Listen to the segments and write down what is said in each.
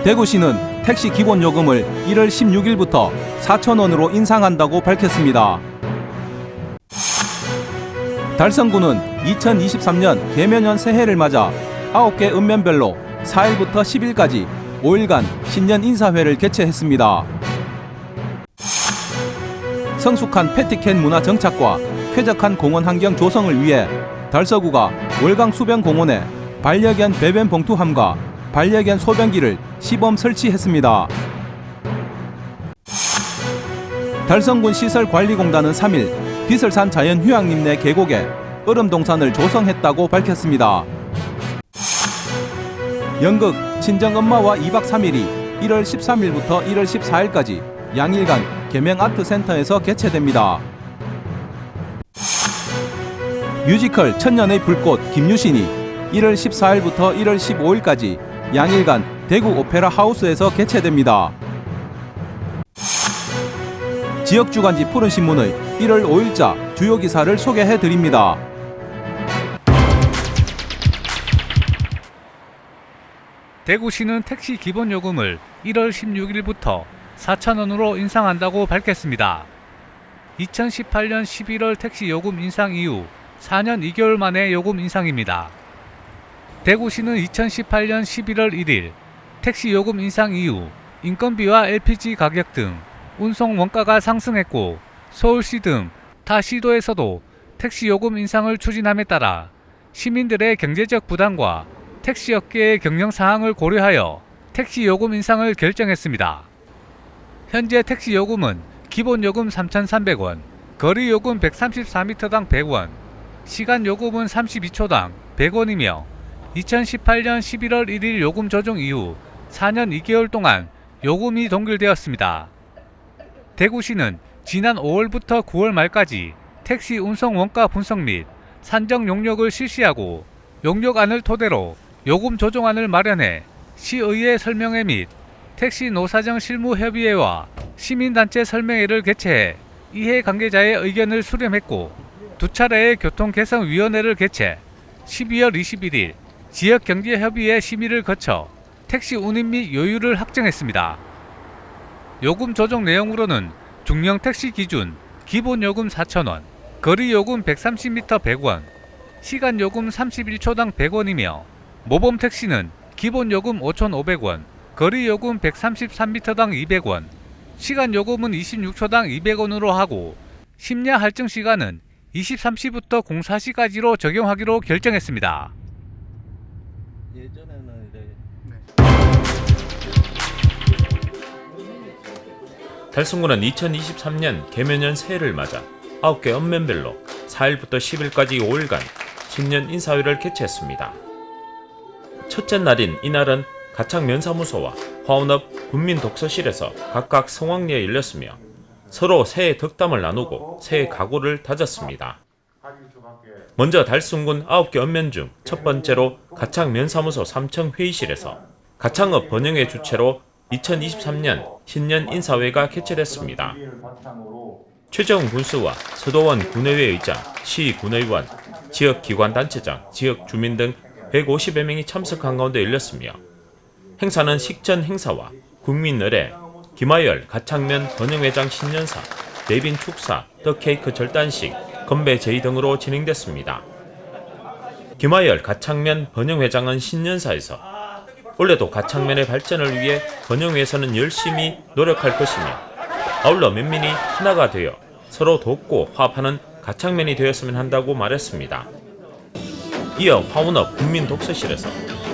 대구시는 택시 기본요금을 1월 16일부터 4,000원으로 인상한다고 밝혔습니다. 달성군은 2023년 개면연 새해를 맞아 9개 읍면별로 4일부터 10일까지 5일간 신년 인사회를 개최했습니다. 성숙한 패티캔 문화 정착과 쾌적한 공원 환경 조성을 위해 달서구가 월강 수변공원에 반려견 배변 봉투함과 반려견 소변기를 시범 설치했습니다. 달성군 시설관리공단은 3일 비설산 자연휴양림 내 계곡에 얼음동산을 조성했다고 밝혔습니다. 연극 친정엄마와 2박 3일이 1월 13일부터 1월 14일까지 양일간 계명아트센터에서 개최됩니다. 뮤지컬 천년의 불꽃 김유신이 1월 14일부터 1월 15일까지 양일간 대구 오페라 하우스에서 개최됩니다. 지역주간지 푸른신문의 1월 5일자 주요 기사를 소개해드립니다. 대구시는 택시 기본요금을 1월 16일부터 4,000원으로 인상한다고 밝혔습니다. 2018년 11월 택시 요금 인상 이후 4년 2개월 만의 요금 인상입니다. 대구시는 2018년 11월 1일 택시 요금 인상 이후 인건비와 LPG 가격 등 운송 원가가 상승했고 서울시 등 타 시도에서도 택시 요금 인상을 추진함에 따라 시민들의 경제적 부담과 택시 업계의 경영 사항을 고려하여 택시 요금 인상을 결정했습니다. 현재 택시 요금은 기본 요금 3,300원, 거리 요금 134m당 100원, 시간 요금은 32초당 100원이며 2018년 11월 1일 요금 조정 이후 4년 2개월 동안 요금이 동결되었습니다. 대구시는 지난 5월부터 9월 말까지 택시 운송 원가 분석 및 산정 용역을 실시하고 용역안을 토대로 요금 조정안을 마련해 시의회 설명회 및 택시 노사정 실무협의회와 시민단체 설명회를 개최해 이해 관계자의 의견을 수렴했고 2차례의 교통개선위원회를 개최 12월 21일 지역경제협의회 심의를 거쳐 택시 운임 및 요율을 확정했습니다. 요금 조정 내용으로는 중형 택시 기준 기본요금 4,000원, 거리요금 130m 100원, 시간요금 31초당 100원이며 모범택시는 기본요금 5,500원, 거리요금 133m당 200원, 시간요금은 26초당 200원으로 하고 심야 할증시간은 23시부터 04시까지로 적용하기로 결정했습니다. 달성군은 2023년 개면연 새해를 맞아 9개 읍면별로 4일부터 10일까지 5일간 신년 인사회를 개최했습니다. 첫째 날인 이날은 가창면사무소와 화원읍 군민독서실에서 각각 성황리에 열렸으며 서로 새해 덕담을 나누고 새해 각오를 다졌습니다. 먼저 달성군 9개 읍면 중 첫 번째로 가창면사무소 3층 회의실에서 가창읍 번영회 주최로 2023년 신년 인사회가 개최됐습니다. 최재훈 군수와 서도원 군의회 의장, 시 군의원, 지역기관단체장, 지역주민 등 150여 명이 참석한 가운데 열렸으며 행사는 식전 행사와 국민의례, 김하열 가창면 번영회장 신년사, 내빈 축사, 떡케이크 절단식, 건배 제의 등으로 진행됐습니다. 김하열 가창면 번영회장은 신년사에서 올해도 가창면의 발전을 위해 번영회에서는 열심히 노력할 것이며 아울러 면민이 하나가 되어 서로 돕고 화합하는 가창면이 되었으면 한다고 말했습니다. 이어 화원읍 군민독서실에서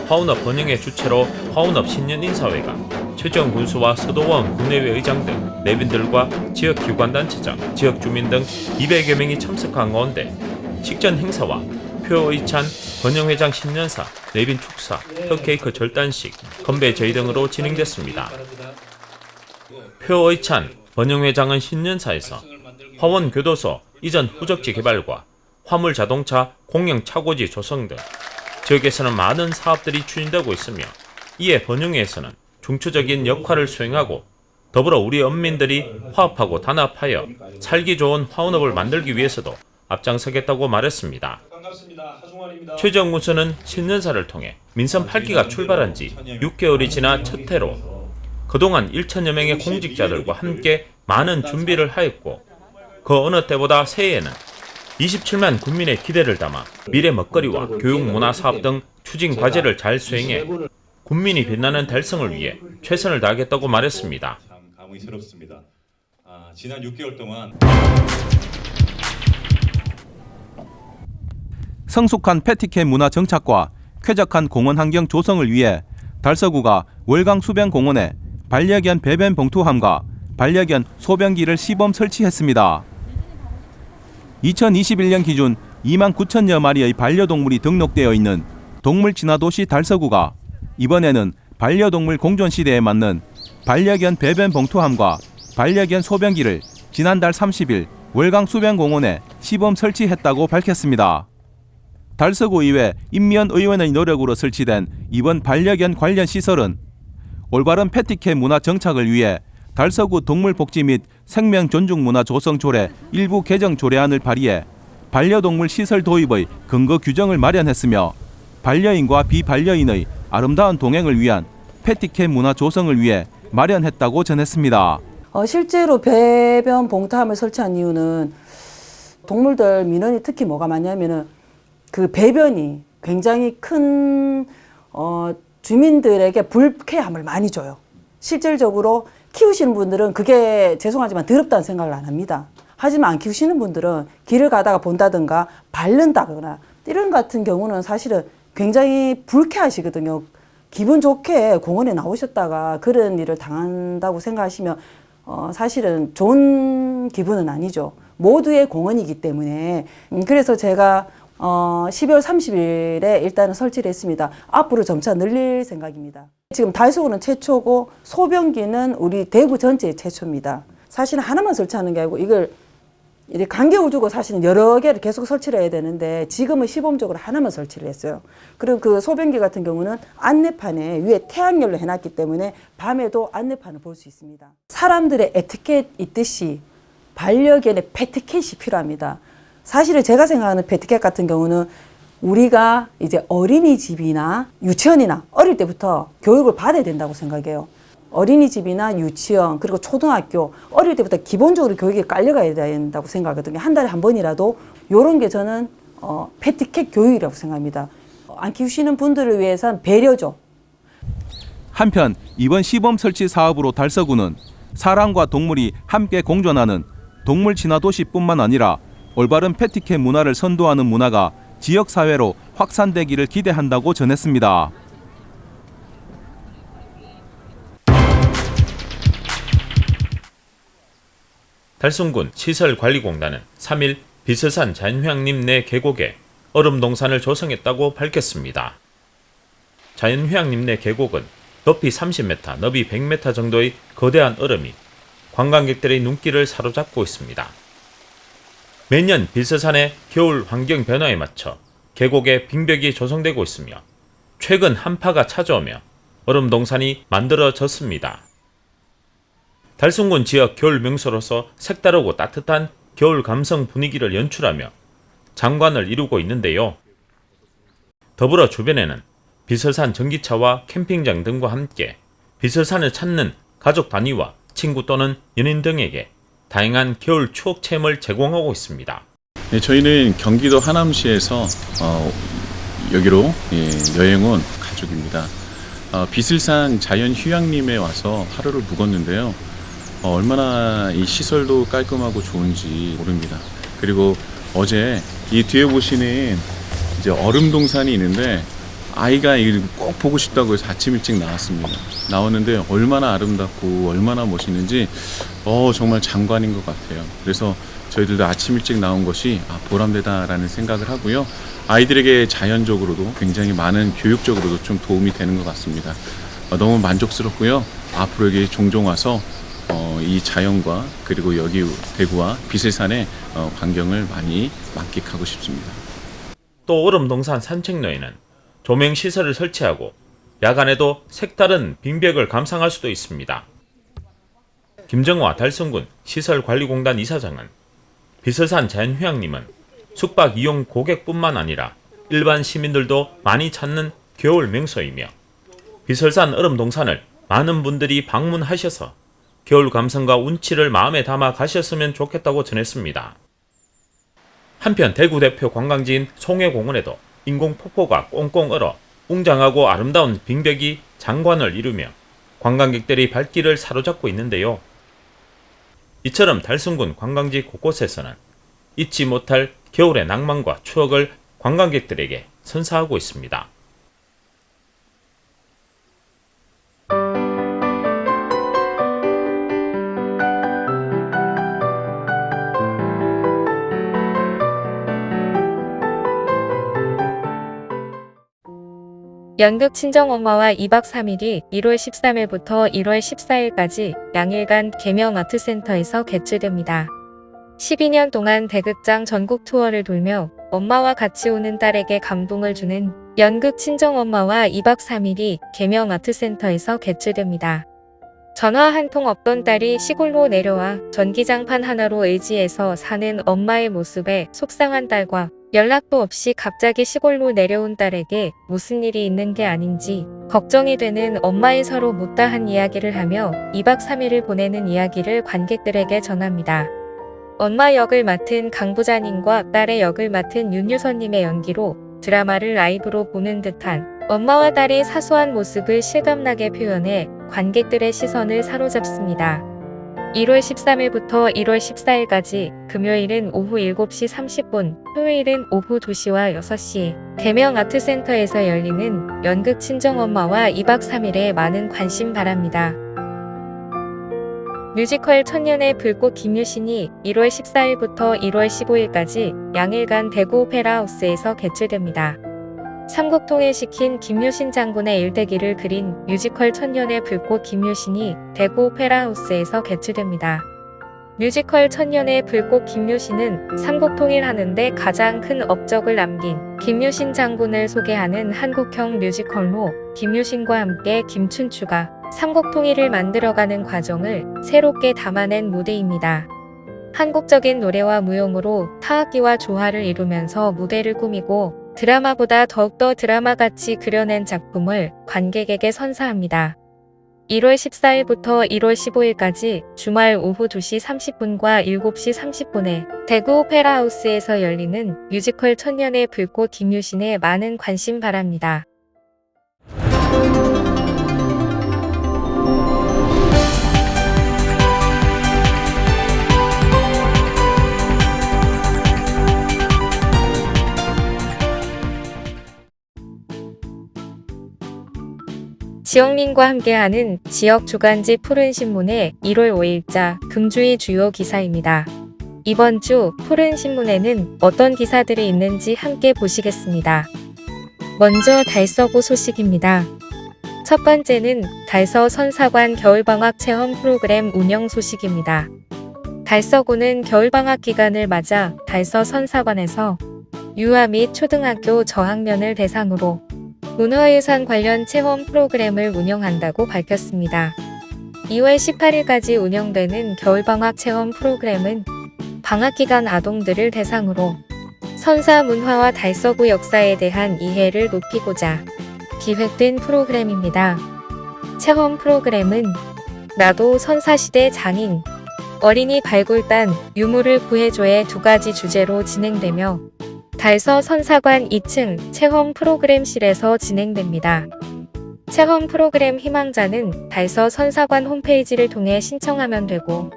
화원읍 번영회 주최로 화원읍 신년인사회가 최재훈 군수와 서도원 군의회 의장 등 내빈들과 지역기관단체장, 지역주민 등 200여 명이 참석한 가운데 식전 행사와 표의찬 번영회장 신년사, 내빈 축사, 떡케이크 절단식, 건배 제의 등으로 진행됐습니다. 표의찬 번영회장은 신년사에서 화원교도소 이전 후적지 개발과 화물자동차 공영차고지 조성 등 지역에서는 많은 사업들이 추진되고 있으며 이에 번영회에서는 중추적인 역할을 수행하고 더불어 우리 읍민들이 화합하고 단합하여 살기 좋은 화원읍을 만들기 위해서도 앞장서겠다고 말했습니다. 반갑습니다. 하종환입니다. 최정우 선은 신년사를 통해 민선 8기가 출발한 지 6개월이 지나 첫 해로 그동안 1천여 명의 공직자들과 함께 많은 준비를 하였고 그 어느 때보다 새해에는 27만 국민의 기대를 담아 미래 먹거리와 교육 문화 사업 등 추진 과제를 잘 수행해 국민이 빛나는 달성을 위해 최선을 다하겠다고 말했습니다. 참 감회스럽습니다. 지난 6개월 동안 성숙한 패티켓 문화 정착과 쾌적한 공원 환경 조성을 위해 달서구가 월강 수변공원에 반려견 배변 봉투함과 반려견 소변기를 시범 설치했습니다. 2021년 기준 2만 9천여 마리의 반려동물이 등록되어 있는 동물 친화도시 달서구가 이번에는 반려동물 공존 시대에 맞는 반려견 배변 봉투함과 반려견 소변기를 지난달 30일 월강 수변공원에 시범 설치했다고 밝혔습니다. 달서구 의회 임미연 의원의 노력으로 설치된 이번 반려견 관련 시설은 올바른 패티켓 문화 정착을 위해 달서구 동물복지 및 생명 존중 문화 조성 조례 일부 개정 조례안을 발의해 반려동물 시설 도입의 근거 규정을 마련했으며 반려인과 비반려인의 아름다운 동행을 위한 패티켓 문화 조성을 위해 마련했다고 전했습니다. 실제로 배변 봉투함을 설치한 이유는 동물들 민원이 특히 뭐가 많냐면은 그 배변이 굉장히 큰 주민들에게 불쾌함을 많이 줘요. 실질적으로 키우시는 분들은 그게 죄송하지만 더럽다는 생각을 안 합니다. 하지만 안 키우시는 분들은 길을 가다가 본다든가 밟는다거나 이런 같은 경우는 사실은 굉장히 불쾌하시거든요. 기분 좋게 공원에 나오셨다가 그런 일을 당한다고 생각하시면 사실은 좋은 기분은 아니죠. 모두의 공원이기 때문에 그래서 제가 12월 30일에 일단은 설치를 했습니다. 앞으로 점차 늘릴 생각입니다. 지금 달서구는 최초고 소변기는 우리 대구 전체의 최초입니다. 사실은 하나만 설치하는 게 아니고 이걸 이렇게 간격을 두고 사실은 여러 개를 계속 설치를 해야 되는데 지금은 시범적으로 하나만 설치를 했어요. 그리고 그 소변기 같은 경우는 안내판에 위에 태양열로 해놨기 때문에 밤에도 안내판을 볼 수 있습니다. 사람들의 에티켓 있듯이 반려견의 패티켓이 필요합니다. 사실은 제가 생각하는 패티켓 같은 경우는 우리가 이제 어린이집이나 유치원이나 어릴 때부터 교육을 받아야 된다고 생각해요. 어린이집이나 유치원 그리고 초등학교 어릴 때부터 기본적으로 교육이 깔려가야 된다고 생각하거든요. 한 달에 한 번이라도 이런 게 저는 패티켓 교육이라고 생각합니다. 안 키우시는 분들을 위해서는 배려죠. 한편 이번 시범 설치 사업으로 달서구는 사람과 동물이 함께 공존하는 동물 친화 도시뿐만 아니라 올바른 패티켓 문화를 선도하는 문화가 지역사회로 확산되기를 기대한다고 전했습니다. 달성군 시설관리공단은 3일 비서산 자연휴양림 내 계곡에 얼음동산을 조성했다고 밝혔습니다. 자연휴양림 내 계곡은 높이 30m, 너비 100m 정도의 거대한 얼음이 관광객들의 눈길을 사로잡고 있습니다. 매년 비서산의 겨울 환경 변화에 맞춰 계곡에 빙벽이 조성되고 있으며 최근 한파가 찾아오며 얼음동산이 만들어졌습니다. 달성군 지역 겨울 명소로서 색다르고 따뜻한 겨울 감성 분위기를 연출하며 장관을 이루고 있는데요. 더불어 주변에는 비서산 전기차와 캠핑장 등과 함께 비서산을 찾는 가족 단위와 친구 또는 연인 등에게 다양한 겨울 추억 체험을 제공하고 있습니다. 네, 저희는 경기도 하남시에서 여기로 여행 온 가족입니다. 비슬산 자연휴양림에 와서 하루를 묵었는데요. 얼마나 이 시설도 깔끔하고 좋은지 모릅니다. 그리고 어제 이 뒤에 보시는 이제 얼음동산이 있는데 아이가 이걸 꼭 보고 싶다고 해서 아침 일찍 나왔습니다. 나왔는데 얼마나 아름답고 얼마나 멋있는지 정말 장관인 것 같아요. 그래서 저희들도 아침 일찍 나온 것이 보람되다라는 생각을 하고요. 아이들에게 자연적으로도 굉장히 많은 교육적으로도 좀 도움이 되는 것 같습니다. 너무 만족스럽고요. 앞으로 여기 종종 와서 이 자연과 그리고 여기 대구와 비슬산의 광경을 많이 만끽하고 싶습니다. 또 얼음동산 산책로에는 조명시설을 설치하고 야간에도 색다른 빙벽을 감상할 수도 있습니다. 김정화 달성군 시설관리공단 이사장은 비서산 자연휴양림은 숙박 이용 고객뿐만 아니라 일반 시민들도 많이 찾는 겨울 명소이며 비설산 얼음동산을 많은 분들이 방문하셔서 겨울 감성과 운치를 마음에 담아 가셨으면 좋겠다고 전했습니다. 한편 대구 대표 관광지인 송해공원에도 인공폭포가 꽁꽁 얼어 웅장하고 아름다운 빙벽이 장관을 이루며 관광객들이 발길을 사로잡고 있는데요. 이처럼 달성군 관광지 곳곳에서는 잊지 못할 겨울의 낭만과 추억을 관광객들에게 선사하고 있습니다. 연극 친정엄마와 2박 3일이 1월 13일부터 1월 14일까지 양일간 계명아트센터에서 개최됩니다. 12년 동안 대극장 전국 투어를 돌며 엄마와 같이 오는 딸에게 감동을 주는 연극 친정엄마와 2박 3일이 계명아트센터에서 개최됩니다. 전화 한 통 없던 딸이 시골로 내려와 전기장판 하나로 의지해서 사는 엄마의 모습에 속상한 딸과 연락도 없이 갑자기 시골로 내려온 딸에게 무슨 일이 있는 게 아닌지 걱정이 되는 엄마의 서로 못다한 이야기를 하며 2박 3일을 보내는 이야기를 관객들에게 전합니다. 엄마 역을 맡은 강부자님과 딸의 역을 맡은 윤유선님의 연기로 드라마를 라이브로 보는 듯한 엄마와 딸의 사소한 모습을 실감나게 표현해 관객들의 시선을 사로잡습니다. 1월 13일부터 1월 14일까지 금요일은 오후 7시 30분, 토요일은 오후 2시와 6시 계명아트센터에서 열리는 연극 친정엄마와 2박 3일에 많은 관심 바랍니다. 뮤지컬 천년의 불꽃 김유신이 1월 14일부터 1월 15일까지 양일간 대구 오페라하우스에서 개최됩니다. 삼국통일시킨 김유신 장군의 일대기를 그린 뮤지컬 천년의 불꽃 김유신이 대구 오페라하우스에서 개최됩니다. 뮤지컬 천년의 불꽃 김유신은 삼국통일하는데 가장 큰 업적을 남긴 김유신 장군을 소개하는 한국형 뮤지컬로 김유신과 함께 김춘추가 삼국통일을 만들어가는 과정을 새롭게 담아낸 무대입니다. 한국적인 노래와 무용으로 타악기와 조화를 이루면서 무대를 꾸미고 드라마보다 더욱더 드라마같이 그려낸 작품을 관객에게 선사합니다. 1월 14일부터 1월 15일까지 주말 오후 2시 30분과 7시 30분에 대구 오페라하우스에서 열리는 뮤지컬 천년의 불꽃 김유신에 많은 관심 바랍니다. 지역민과 함께하는 지역 주간지 푸른신문의 1월 5일자 금주의 주요 기사입니다. 이번 주 푸른신문에는 어떤 기사들이 있는지 함께 보시겠습니다. 먼저 달서구 소식입니다. 첫 번째는 달서 선사관 겨울방학 체험 프로그램 운영 소식입니다. 달서구는 겨울방학 기간을 맞아 달서 선사관에서 유아 및 초등학교 저학년을 대상으로 문화유산 관련 체험 프로그램을 운영한다고 밝혔습니다. 2월 18일까지 운영되는 겨울방학 체험 프로그램은 방학기간 아동들을 대상으로 선사 문화와 달서구 역사에 대한 이해를 높이고자 기획된 프로그램입니다. 체험 프로그램은 나도 선사시대 장인, 어린이 발굴단, 유물을 구해줘의 2가지 주제로 진행되며 달서 선사관 2층 체험 프로그램실에서 진행됩니다. 체험 프로그램 희망자는 달서 선사관 홈페이지를 통해 신청하면 되고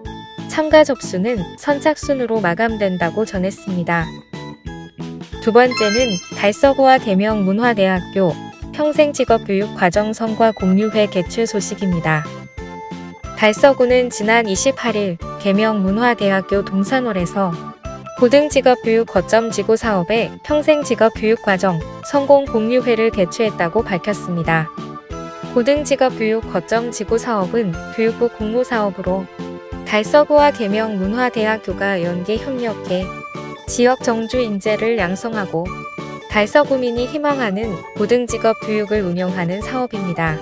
참가 접수는 선착순으로 마감된다고 전했습니다. 두 번째는 달서구와 계명문화대학교 평생직업교육과정 성과 공유회 개최 소식입니다. 달서구는 지난 28일 계명문화대학교 동산홀에서 고등직업교육 거점 지구 사업의 평생직업교육과정 성공 공유회를 개최했다고 밝혔습니다. 고등직업교육 거점 지구 사업은 교육부 공모사업으로 달서구와 계명문화대학교가 연계 협력해 지역 정주 인재를 양성하고 달서구민이 희망하는 고등직업교육을 운영하는 사업입니다.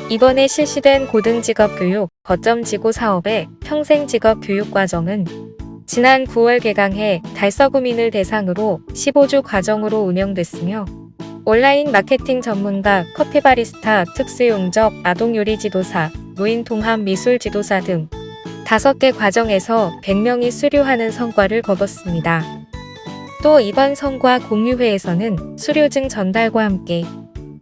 이번에 실시된 고등직업교육 거점 지구 사업의 평생직업교육과정은 지난 9월 개강해 달서구민을 대상으로 15주 과정으로 운영됐으며 온라인 마케팅 전문가, 커피 바리스타, 특수용접, 아동요리 지도사, 무인 통합 미술 지도사 등 5개 과정에서 100명이 수료하는 성과를 거뒀습니다. 또 이번 성과 공유회에서는 수료증 전달과 함께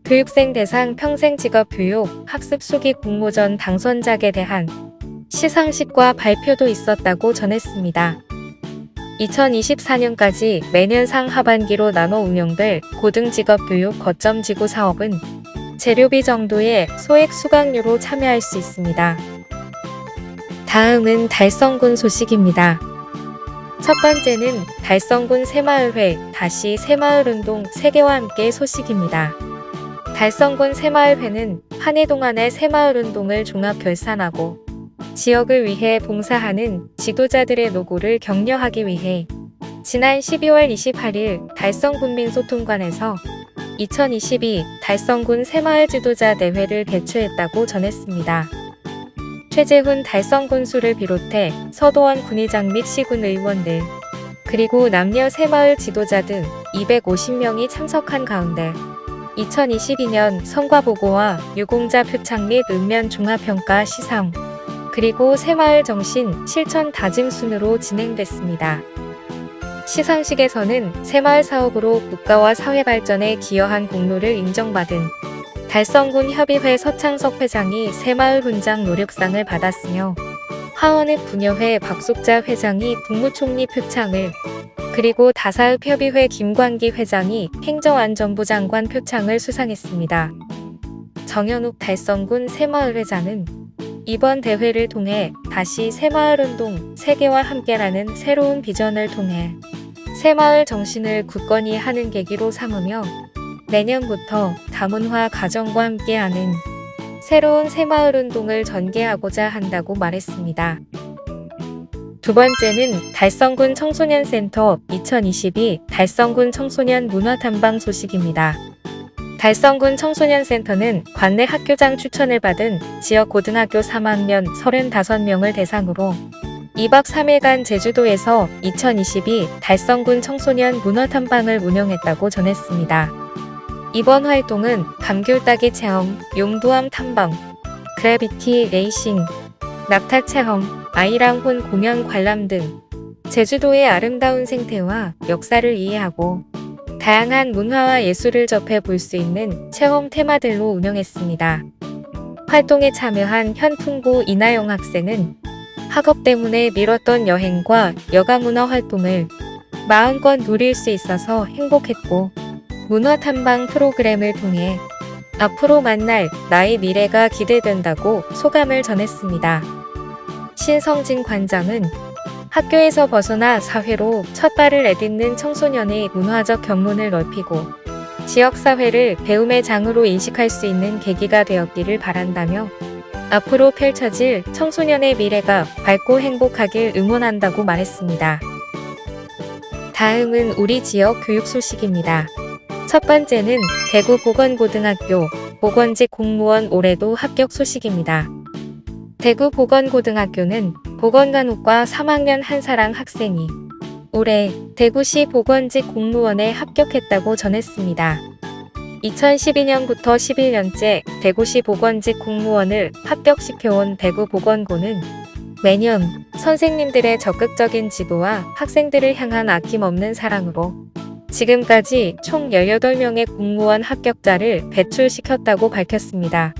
교육생 대상 평생직업교육 학습 수기 공모전 당선작에 대한 시상식과 발표도 있었다고 전했습니다. 2024년까지 매년 상하반기로 나눠 운영될 고등직업교육 거점지구 사업은 재료비 정도의 소액 수강료로 참여할 수 있습니다. 다음은 달성군 소식입니다. 첫 번째는 달성군 새마을회 다시 새마을운동 세계와 함께 소식입니다. 달성군 새마을회는 한 해 동안의 새마을운동을 종합 결산하고 지역을 위해 봉사하는 지도자들의 노고를 격려하기 위해 지난 12월 28일 달성군민소통관에서 2022 달성군 새마을 지도자 대회를 개최했다고 전했습니다. 최재훈 달성군수를 비롯해 서도원 군의장 및 시군 의원들, 그리고 남녀 새마을 지도자 등 250명이 참석한 가운데 2022년 성과보고와 유공자 표창 및 읍면 종합평가 시상, 그리고 새마을 정신 실천 다짐 순으로 진행됐습니다. 시상식에서는 새마을 사업으로 국가와 사회 발전에 기여한 공로를 인정받은 달성군 협의회 서창석 회장이 새마을 훈장 노력상을 받았으며 하원읍 부녀회 박숙자 회장이 국무총리 표창을, 그리고 다사읍 협의회 김광기 회장이 행정안전부 장관 표창을 수상했습니다. 정현욱 달성군 새마을 회장은 이번 대회를 통해 다시 새마을운동 세계와 함께라는 새로운 비전을 통해 새마을 정신을 굳건히 하는 계기로 삼으며 내년부터 다문화 가정과 함께하는 새로운 새마을운동을 전개하고자 한다고 말했습니다. 두 번째는 달성군 청소년센터 2022 달성군 청소년 문화탐방 소식입니다. 달성군 청소년센터는 관내 학교장 추천을 받은 지역 고등학교 3학년 35명을 대상으로 2박 3일간 제주도에서 2022 달성군 청소년 문화탐방을 운영했다고 전했습니다. 이번 활동은 감귤 따기 체험, 용두암 탐방, 그래비티 레이싱, 낙타 체험, 아이랑 혼 공연 관람 등 제주도의 아름다운 생태와 역사를 이해하고 다양한 문화와 예술을 접해 볼 수 있는 체험 테마들로 운영했습니다. 활동에 참여한 현풍구 이나영 학생은 학업 때문에 미뤘던 여행과 여가 문화 활동을 마음껏 누릴 수 있어서 행복했고 문화 탐방 프로그램을 통해 앞으로 만날 나의 미래가 기대된다고 소감을 전했습니다. 신성진 관장은 학교에서 벗어나 사회로 첫 발을 내딛는 청소년의 문화적 견문을 넓히고 지역사회를 배움의 장으로 인식할 수 있는 계기가 되었기를 바란다며 앞으로 펼쳐질 청소년의 미래가 밝고 행복하길 응원한다고 말했습니다. 다음은 우리 지역 교육 소식입니다. 첫 번째는 대구 보건고등학교 보건직 공무원 올해도 합격 소식입니다. 대구 보건고등학교는 보건간호과 3학년 한사랑 학생이 올해 대구시 보건직 공무원에 합격했다고 전했습니다. 2012년부터 11년째 대구시 보건직 공무원을 합격시켜온 대구 보건고는 매년 선생님들의 적극적인 지도와 학생들을 향한 아낌없는 사랑으로 지금까지 총 18명의 공무원 합격자를 배출시켰다고 밝혔습니다.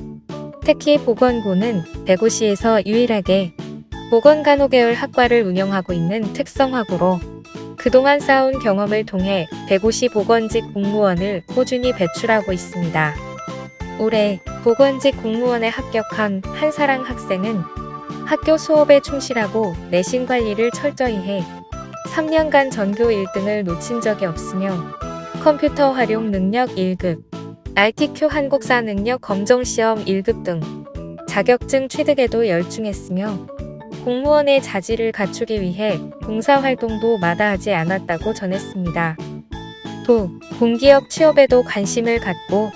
특히 보건고는 대구시에서 유일하게 보건간호계열 학과를 운영하고 있는 특성학으로 그동안 쌓아온 경험을 통해 대구시 보건직 공무원을 꾸준히 배출하고 있습니다. 올해 보건직 공무원에 합격한 한사랑 학생은 학교 수업에 충실하고 내신 관리를 철저히 해 3년간 전교 1등을 놓친 적이 없으며 컴퓨터 활용 능력 1급, RTQ 한국사 능력 검정시험 1급 등 자격증 취득에도 열중했으며 공무원의 자질을 갖추기 위해 봉사활동도 마다하지 않았다고 전했습니다. 또 공기업 취업에도 관심을 갖고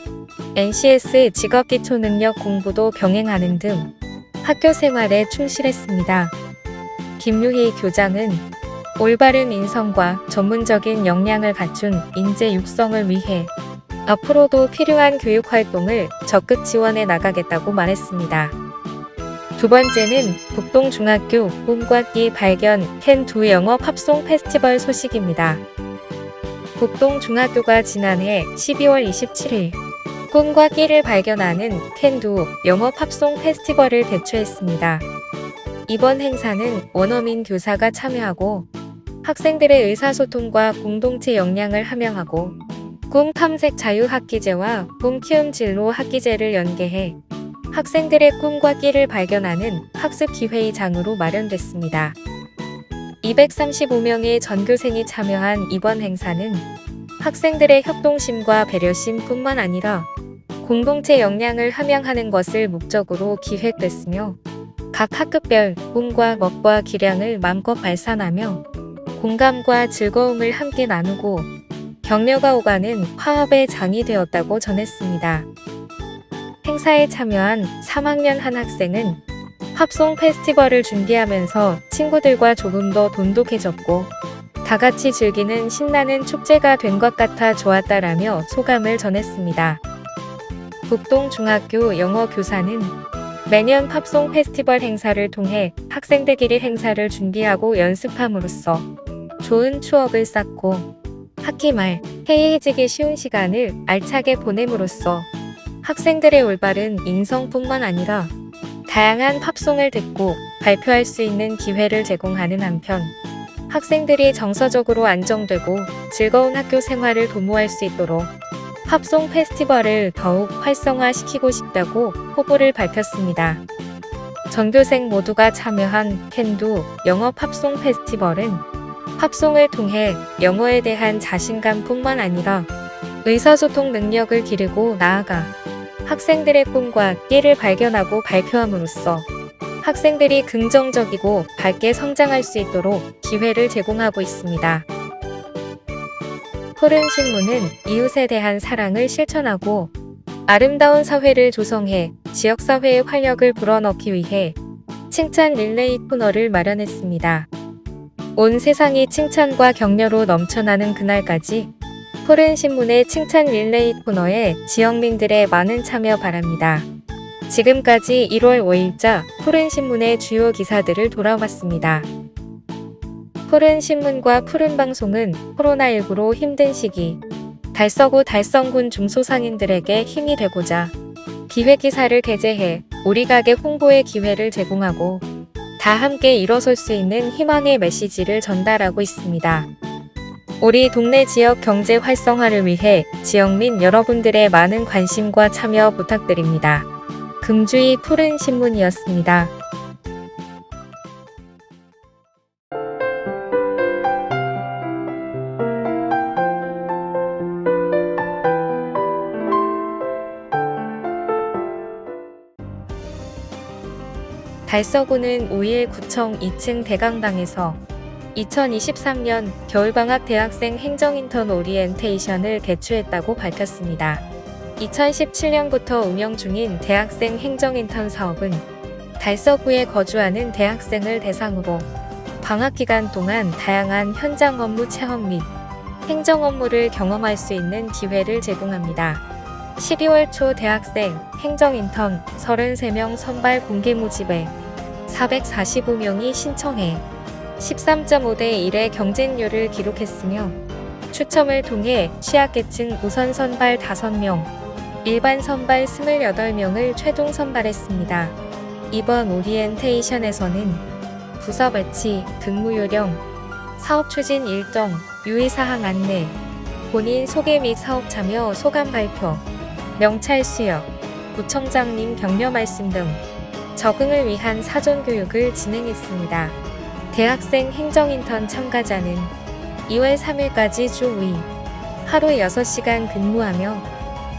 NCS 직업기초능력 공부도 병행하는 등 학교 생활에 충실했습니다. 김유희 교장은 올바른 인성과 전문적인 역량을 갖춘 인재 육성을 위해 앞으로도 필요한 교육 활동을 적극 지원해 나가겠다고 말했습니다. 두 번째는 북동중학교 꿈과 끼 발견 캔2 영어 팝송 페스티벌 소식입니다. 북동중학교가 지난해 12월 27일 꿈과 끼를 발견하는 캔2 영어 팝송 페스티벌을 개최했습니다. 이번 행사는 원어민 교사가 참여하고 학생들의 의사소통과 공동체 역량을 함양하고 꿈 탐색 자유학기제와 꿈 키움 진로 학기제를 연계해 학생들의 꿈과 끼를 발견하는 학습 기회의장으로 마련됐습니다. 235명의 전교생이 참여한 이번 행사는 학생들의 협동심과 배려심뿐만 아니라 공동체 역량을 함양하는 것을 목적으로 기획됐으며 각 학급별 꿈과 멋과 기량을 마음껏 발산하며 공감과 즐거움을 함께 나누고 격려가 오가는 화합의 장이 되었다고 전했습니다. 행사에 참여한 3학년 한 학생은 팝송 페스티벌을 준비하면서 친구들과 조금 더 돈독해졌고 다 같이 즐기는 신나는 축제가 된 것 같아 좋았다라며 소감을 전했습니다. 북동중학교 영어 교사는 매년 팝송 페스티벌 행사를 통해 학생들끼리 행사를 준비하고 연습함으로써 좋은 추억을 쌓고 학기 말 해이해지기 쉬운 시간을 알차게 보냄으로써 학생들의 올바른 인성뿐만 아니라 다양한 팝송을 듣고 발표할 수 있는 기회를 제공하는 한편 학생들이 정서적으로 안정되고 즐거운 학교 생활을 도모할 수 있도록 팝송 페스티벌을 더욱 활성화시키고 싶다고 포부를 밝혔습니다. 전교생 모두가 참여한 캔2 영어 팝송 페스티벌은 팝송을 통해 영어에 대한 자신감뿐만 아니라 의사소통 능력을 기르고 나아가 학생들의 꿈과 끼를 발견하고 발표함으로써 학생들이 긍정적이고 밝게 성장할 수 있도록 기회를 제공하고 있습니다. 푸른 신문은 이웃에 대한 사랑을 실천하고 아름다운 사회를 조성해 지역사회의 활력을 불어넣기 위해 칭찬 릴레이 코너를 마련했습니다. 온 세상이 칭찬과 격려로 넘쳐나는 그날까지 푸른 신문의 칭찬 릴레이 코너에 지역민들의 많은 참여 바랍니다. 지금까지 1월 5일자 푸른 신문의 주요 기사들을 돌아봤습니다. 푸른 신문과 푸른 방송은 코로나19로 힘든 시기 달서구 달성군 중소상인들에게 힘이 되고자 기획기사를 게재해 우리 가게 홍보의 기회를 제공하고 다 함께 일어설 수 있는 희망의 메시지를 전달하고 있습니다. 우리 동네 지역 경제 활성화를 위해 지역민 여러분들의 많은 관심과 참여 부탁드립니다. 금주의 푸른 신문이었습니다. 달서구는 5일 구청 2층 대강당에서 2023년 겨울방학 대학생 행정인턴 오리엔테이션을 개최했다고 밝혔습니다. 2017년부터 운영 중인 대학생 행정인턴 사업은 달서구에 거주하는 대학생을 대상으로 방학 기간 동안 다양한 현장 업무 체험 및 행정 업무를 경험할 수 있는 기회를 제공합니다. 12월 초 대학생 행정인턴 33명 선발 공개 모집에 445명이 신청해 13.5대 1의 경쟁률을 기록했으며 추첨을 통해 취약계층 우선 선발 5명, 일반 선발 28명을 최종 선발했습니다. 이번 오리엔테이션에서는 부서 배치, 근무 요령, 사업 추진 일정, 유의사항 안내, 본인 소개 및 사업 참여 소감 발표, 명찰 수여, 구청장님 격려 말씀 등 적응을 위한 사전 교육을 진행했습니다. 대학생 행정인턴 참가자는 2월 3일까지 주 5일 하루 6시간 근무하며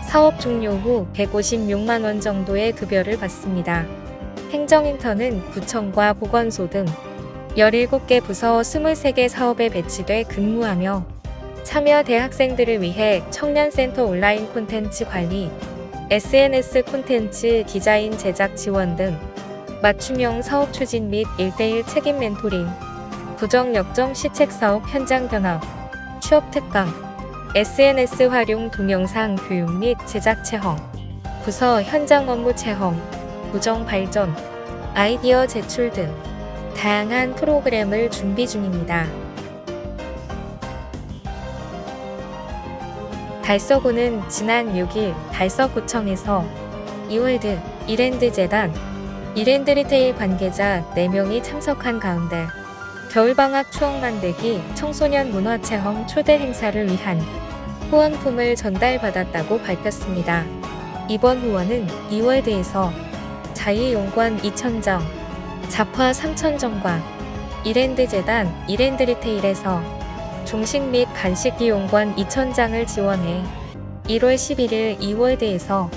사업 종료 후 156만 원 정도의 급여를 받습니다. 행정인턴은 구청과 보건소 등 17개 부서 23개 사업에 배치돼 근무하며 참여 대학생들을 위해 청년센터 온라인 콘텐츠 관리, SNS 콘텐츠 디자인 제작 지원 등 맞춤형 사업 추진 및 1대1 책임 멘토링, 부정역정 시책사업 현장 변화, 취업 특강, SNS 활용 동영상 교육 및 제작 체험, 부서 현장 업무 체험, 부정 발전, 아이디어 제출 등 다양한 프로그램을 준비 중입니다. 달서구는 지난 6일 달서구청에서 이월드, 이랜드재단, 이랜드리테일 관계자 4명이 참석한 가운데 겨울방학 추억 만들기 청소년 문화체험 초대 행사를 위한 후원품을 전달받았다고 밝혔습니다. 이번 후원은 이월드에서 자유용권 2,000정, 잡화 3,000정과 이랜드재단, 이랜드리테일에서 중식 및 간식 이용권 2,000장을 지원해 1월 11일 이월드에서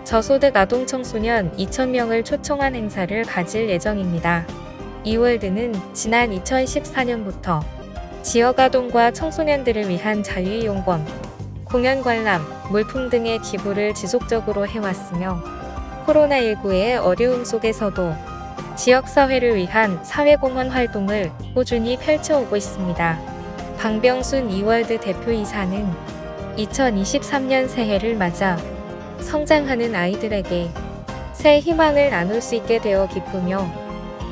저소득 아동 청소년 2,000명을 초청한 행사를 가질 예정입니다. 이월드는 지난 2014년부터 지역 아동과 청소년들을 위한 자유이용권, 공연 관람, 물품 등의 기부를 지속적으로 해왔으며 코로나19의 어려움 속에서도 지역사회를 위한 사회공헌 활동을 꾸준히 펼쳐오고 있습니다. 방병순 이월드 대표이사는 2023년 새해를 맞아 성장하는 아이들에게 새 희망을 나눌 수 있게 되어 기쁘며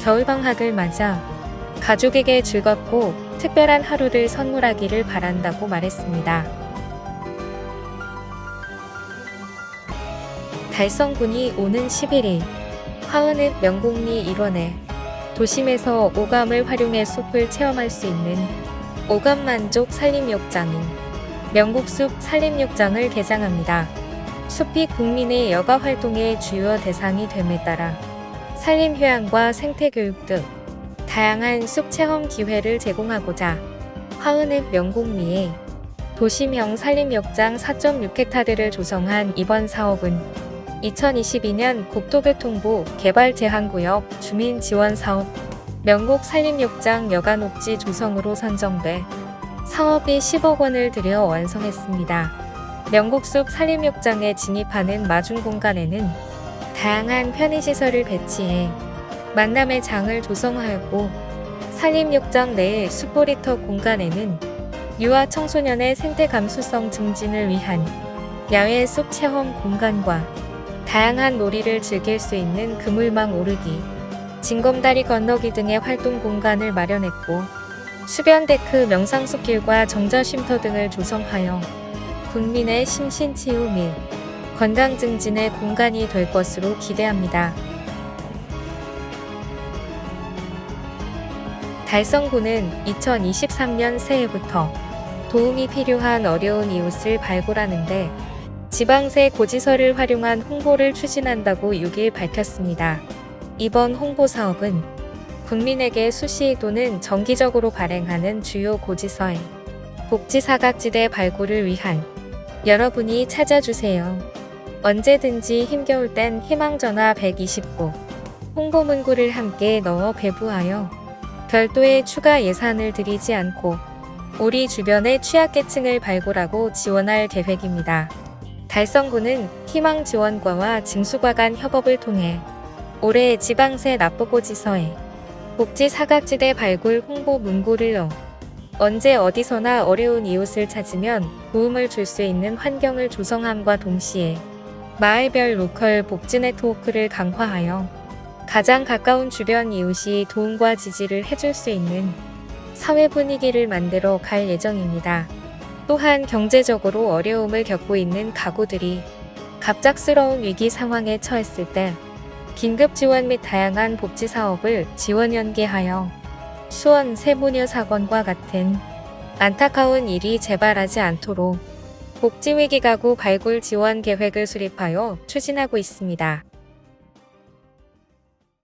겨울방학을 맞아 가족에게 즐겁고 특별한 하루를 선물하기를 바란다고 말했습니다. 달성군이 오는 11일 화은읍 명곡리 일원에 도심에서 오감을 활용해 숲을 체험할 수 있는 오감만족 산림욕장인 명곡숲 산림욕장을 개장합니다. 숲이 국민의 여가 활동의 주요 대상이 됨에 따라 산림휴양과 생태교육 등 다양한 숲 체험 기회를 제공하고자 화은읍 명곡리에 도심형 산림욕장 4.6헥타르를 조성한 이번 사업은 2022년 국토교통부 개발제한구역 주민지원사업 명곡 산림욕장 여가녹지 조성으로 선정돼 사업비 10억 원을 들여 완성했습니다. 명곡숲 산림욕장에 진입하는 마중 공간에는 다양한 편의시설을 배치해 만남의 장을 조성하였고 산림욕장 내의 숲보리터 공간에는 유아 청소년의 생태 감수성 증진을 위한 야외 숲 체험 공간과 다양한 놀이를 즐길 수 있는 그물망 오르기, 징검다리 건너기 등의 활동 공간을 마련했고 수변데크 명상숲길과 정자쉼터 등을 조성하여 국민의 심신치유 및 건강 증진의 공간이 될 것으로 기대합니다. 달성구는 2023년 새해부터 도움이 필요한 어려운 이웃을 발굴하는데 지방세 고지서를 활용한 홍보를 추진한다고 6일 밝혔습니다. 이번 홍보 사업은 국민에게 수시 또는 정기적으로 발행하는 주요 고지서의 복지사각지대 발굴을 위한 여러분이 찾아주세요. 언제든지 힘겨울 땐 희망전화 129 홍보 문구를 함께 넣어 배부하여 별도의 추가 예산을 들이지 않고 우리 주변의 취약계층을 발굴하고 지원할 계획입니다. 달성구는 희망지원과와 징수과 간 협업을 통해 올해 지방세 납부고지서에 복지사각지대 발굴 홍보 문구를 넣어 언제 어디서나 어려운 이웃을 찾으면 도움을 줄 수 있는 환경을 조성함과 동시에 마을별 로컬 복지 네트워크를 강화하여 가장 가까운 주변 이웃이 도움과 지지를 해줄 수 있는 사회 분위기를 만들어 갈 예정입니다. 또한 경제적으로 어려움을 겪고 있는 가구들이 갑작스러운 위기 상황에 처했을 때 긴급 지원 및 다양한 복지 사업을 지원 연계하여 수원 세모녀 사건과 같은 안타까운 일이 재발하지 않도록 복지위기 가구 발굴 지원 계획을 수립하여 추진하고 있습니다.